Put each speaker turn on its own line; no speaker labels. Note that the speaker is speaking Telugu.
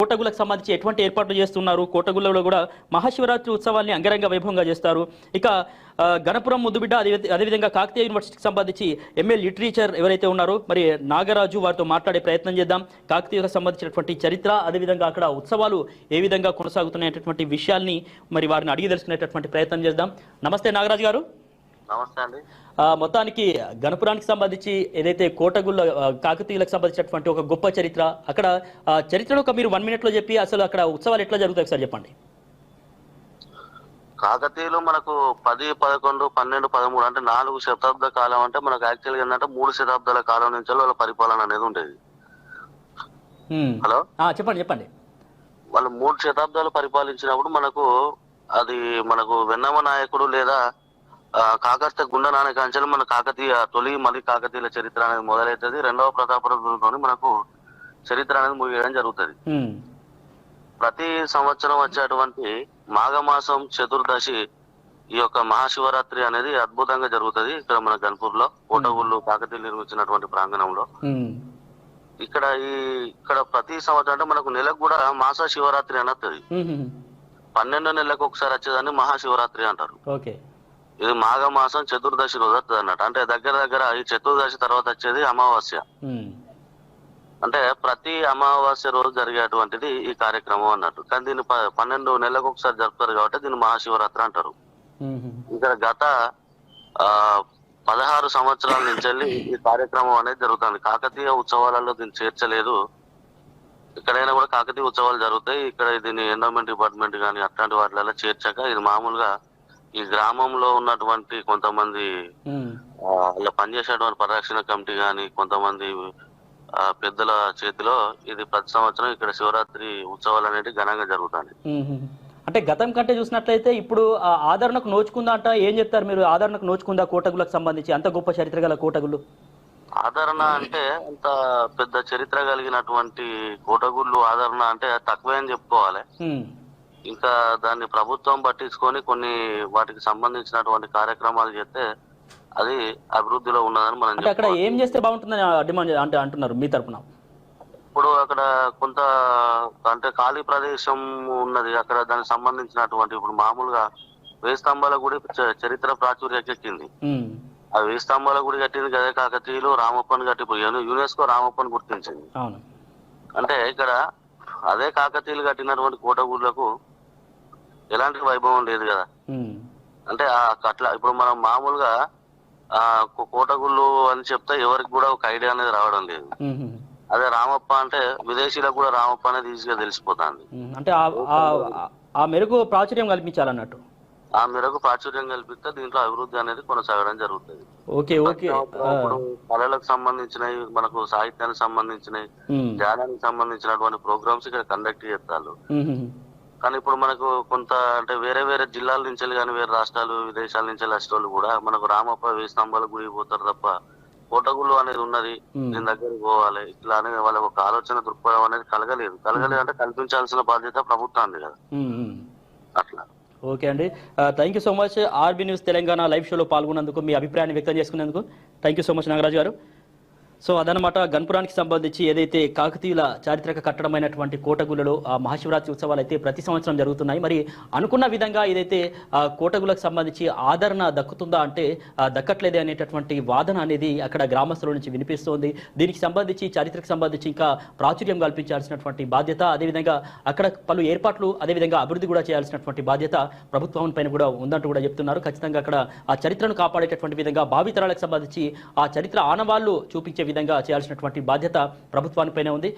కోటగులకు సంబంధించి ఎటువంటి ఏర్పాట్లు చేస్తున్నారు? కోటగులలో కూడా మహాశివరాత్రి ఉత్సవాన్ని అంగరంగ వైభవంగా చేస్తారు. ఇక గణపురం ముద్దుబిడ్డ అదేవిధంగా కాకతీయ యూనివర్సిటీకి సంబంధించి ఎంఏ లిటరేచర్ ఎవరైతే ఉన్నారో మరి నాగరాజు వారితో మాట్లాడే ప్రయత్నం చేద్దాం. కాకతీయులకు సంబంధించినటువంటి చరిత్ర అదేవిధంగా అక్కడ ఉత్సవాలు ఏ విధంగా కొనసాగుతున్నాయనేటువంటి విషయాల్ని మరి వారిని అడిగి తెలుసుకునేటటువంటి ప్రయత్నం చేద్దాం. నమస్తే నాగరాజు గారు.
నమస్తే అండి.
మొత్తానికి గణపురానికి సంబంధించి ఏదైతే కోటగుళ్ళ కాకతీయులకు సంబంధించినటువంటి ఒక గొప్ప చరిత్ర, అక్కడ చరిత్రను ఒక మీరు 1 minute లో చెప్పి అసలు అక్కడ ఉత్సవాలు ఎట్లా జరుగుతాయి సార్ చెప్పండి.
కాకతీయులు మనకు 10, 11, 12, 13 అంటే 4 శతాబ్ద కాలం అంటే మనకు యాక్చువల్గా ఏంటంటే 3 శతాబ్దాల కాలం నుంచి వాళ్ళ పరిపాలన అనేది ఉండేది. హలో
చెప్పండి చెప్పండి.
వాళ్ళు 3 శతాబ్దాలు పరిపాలించినప్పుడు మనకు వెన్నమ నాయకుడు లేదా కాకతీయ గుండ నాయకాంచెలు మన కాకతీయ తొలి మళ్ళీ కాకతీయుల చరిత్ర అనేది మొదలవుతుంది. 2వ ప్రతాపరుద్రునితో మనకు చరిత్ర అనేది ముగియడం జరుగుతుంది. ప్రతి సంవత్సరం వచ్చేటువంటి మాఘమాసం చతుర్దశి ఈ యొక్క మహాశివరాత్రి అనేది అద్భుతంగా జరుగుతుంది. ఇక్కడ మన గన్పూర్ లో కోటగుళ్ళు కాకతీయులు నిర్మించినటువంటి ప్రాంగణంలో ఇక్కడ ప్రతి సంవత్సరం అంటే మనకు నెలకు కూడా మాస శివరాత్రి అని వస్తుంది. 12 నెలలకు ఒకసారి వచ్చేదాన్ని మహాశివరాత్రి అంటారు. ఇది మాఘమాసం చతుర్దశి రోజు వస్తుంది అన్నట్టు. అంటే దగ్గర ఈ చతుర్దశి తర్వాత వచ్చేది అమావాస్య. అంటే ప్రతి అమావాస్య రోజు జరిగేటువంటిది ఈ కార్యక్రమం అన్నట్టు. కానీ దీన్ని 12 నెలలకు ఒకసారి జరుపుతారు కాబట్టి దీన్ని మహాశివరాత్రి అంటారు. ఇక్కడ గత 16 సంవత్సరాల నుంచి వెళ్ళి ఈ కార్యక్రమం అనేది జరుగుతుంది. కాకతీయ ఉత్సవాలలో దీన్ని చేర్చలేదు. ఎక్కడైనా కూడా కాకతీయ ఉత్సవాలు జరుగుతాయి. ఇక్కడ దీన్ని ఎండోమెంట్ డిపార్ట్మెంట్ కానీ అట్లాంటి వాటిలలో చేర్చాక ఇది మామూలుగా ఈ గ్రామంలో ఉన్నటువంటి కొంతమంది ఇలా పనిచేసేటువంటి పరిరక్షణ కమిటీ గాని కొంతమంది పెద్దల చేతిలో ఇది ప్రతి సంవత్సరం ఇక్కడ శివరాత్రి ఉత్సవాలు అనేవి ఘనంగా జరుగుతాయి.
అంటే గతం కంటే చూసినట్లయితే ఇప్పుడు ఆదరణకు నోచుకుందా అంట, ఏం చెప్తారు మీరు? ఆదరణకు నోచుకుందా కోటగులకు సంబంధించి అంత గొప్ప చరిత్ర గల కోటగుళ్ళు?
ఆదరణ అంటే అంత పెద్ద చరిత్ర కలిగినటువంటి కోటగుళ్ళు ఆదరణ అంటే తక్కువే అని చెప్పుకోవాలి. ఇంకా దాన్ని ప్రభుత్వం పట్టించుకొని కొన్ని వాటికి సంబంధించినటువంటి కార్యక్రమాలు చేస్తే అది అభివృద్ధిలో ఉన్నదని మనం
అక్కడ ఏం చేస్తే బాగుంటుందని డిమాండ్ అంటే అంటున్నారు మీ తరఫున?
ఇప్పుడు అక్కడ కొంత అంటే ఖాళీ ప్రదేశం ఉన్నది. అక్కడ దానికి సంబంధించినటువంటి ఇప్పుడు మామూలుగా 1000 స్తంభాల గుడి చరిత్ర ప్రాచుర్యకెక్కింది. ఆ 1000 స్తంభాల గుడి కట్టింది కదా కాకతీయులు. రామప్పని కట్టిపోయాను. యునెస్కో రామప్పని గుర్తించింది. అంటే ఇక్కడ అదే కాకతీయులు కట్టినటువంటి కోటగుళ్ళకు ఎలాంటి వైభవం లేదు కదా. అంటే అట్లా ఇప్పుడు మనం మామూలుగా కోటగుళ్ళు అని చెప్తే ఎవరికి కూడా ఒక ఐడియా అనేది రావడం లేదు. అదే రామప్ప అంటే విదేశీలకు కూడా రామప్ప అనేది ఈజీగా తెలిసిపోతుంది.
అంటే ఆ మెరుగు ప్రాచుర్యం కల్పించాలన్నట్టు.
ఆ మేరకు ప్రాచుర్యం కల్పిస్తే దీంట్లో అభివృద్ధి అనేది కొనసాగడం జరుగుతుంది. కళలకు సంబంధించినవి మనకు సాహిత్యానికి సంబంధించినవి ధ్యానానికి సంబంధించినటువంటి ప్రోగ్రామ్స్ ఇక్కడ కండక్ట్ చేస్తారు. కానీ ఇప్పుడు మనకు కొంత అంటే వేరే వేరే జిల్లాల నుంచి కానీ వేరే రాష్ట్రాలు విదేశాల నుంచి వచ్చేవాళ్ళు కూడా మనకు రామప్ప 1000 స్తంభాల గుడి పోతారు తప్ప కోటగుళ్ళు అనేది ఉన్నది దీని దగ్గరికి పోవాలి ఇట్లా అనేది వాళ్ళకి ఒక ఆలోచన దృక్పథం అనేది కలగలేదు అంటే కల్పించాల్సిన బాధ్యత ప్రభుత్వాన్ని కదా అట్లా.
ఓకే అండి, thank you so much. RB news Telangana live షోలో పాల్గొన్నందుకు మీ అభిప్రాయాన్ని వ్యక్తం చేసుకునేందుకు thank you so much Nagaraju గారు. సో అదనమాట గణపురానికి సంబంధించి ఏదైతే కాకతీయుల చారిత్రక కట్టడమైనటువంటి కోటగుళ్ళలో మహాశివరాత్రి ఉత్సవాలు అయితే ప్రతి సంవత్సరం జరుగుతున్నాయి. మరి అనుకున్న విధంగా ఏదైతే కోటగుళ్ళకు సంబంధించి ఆదరణ దక్కుతుందా అంటే దక్కట్లేదే అనేటటువంటి వాదన అనేది అక్కడ గ్రామస్తుల నుంచి వినిపిస్తోంది. దీనికి సంబంధించి చరిత్రకు సంబంధించి ఇంకా ప్రాచుర్యం కల్పించాల్సినటువంటి బాధ్యత, అదేవిధంగా అక్కడ పలు ఏర్పాట్లు అదేవిధంగా అభివృద్ధి కూడా చేయాల్సినటువంటి బాధ్యత ప్రభుత్వం పైన కూడా ఉందంటూ కూడా చెప్తున్నారు. ఖచ్చితంగా అక్కడ ఆ చరిత్రను కాపాడేటటువంటి విధంగా భావితరాలకు సంబంధించి ఆ చరిత్ర ఆనవాళ్లు చూపించే విధంగా చేయాల్సినటువంటి బాధ్యత ప్రభుత్వానిపైనే ఉంది.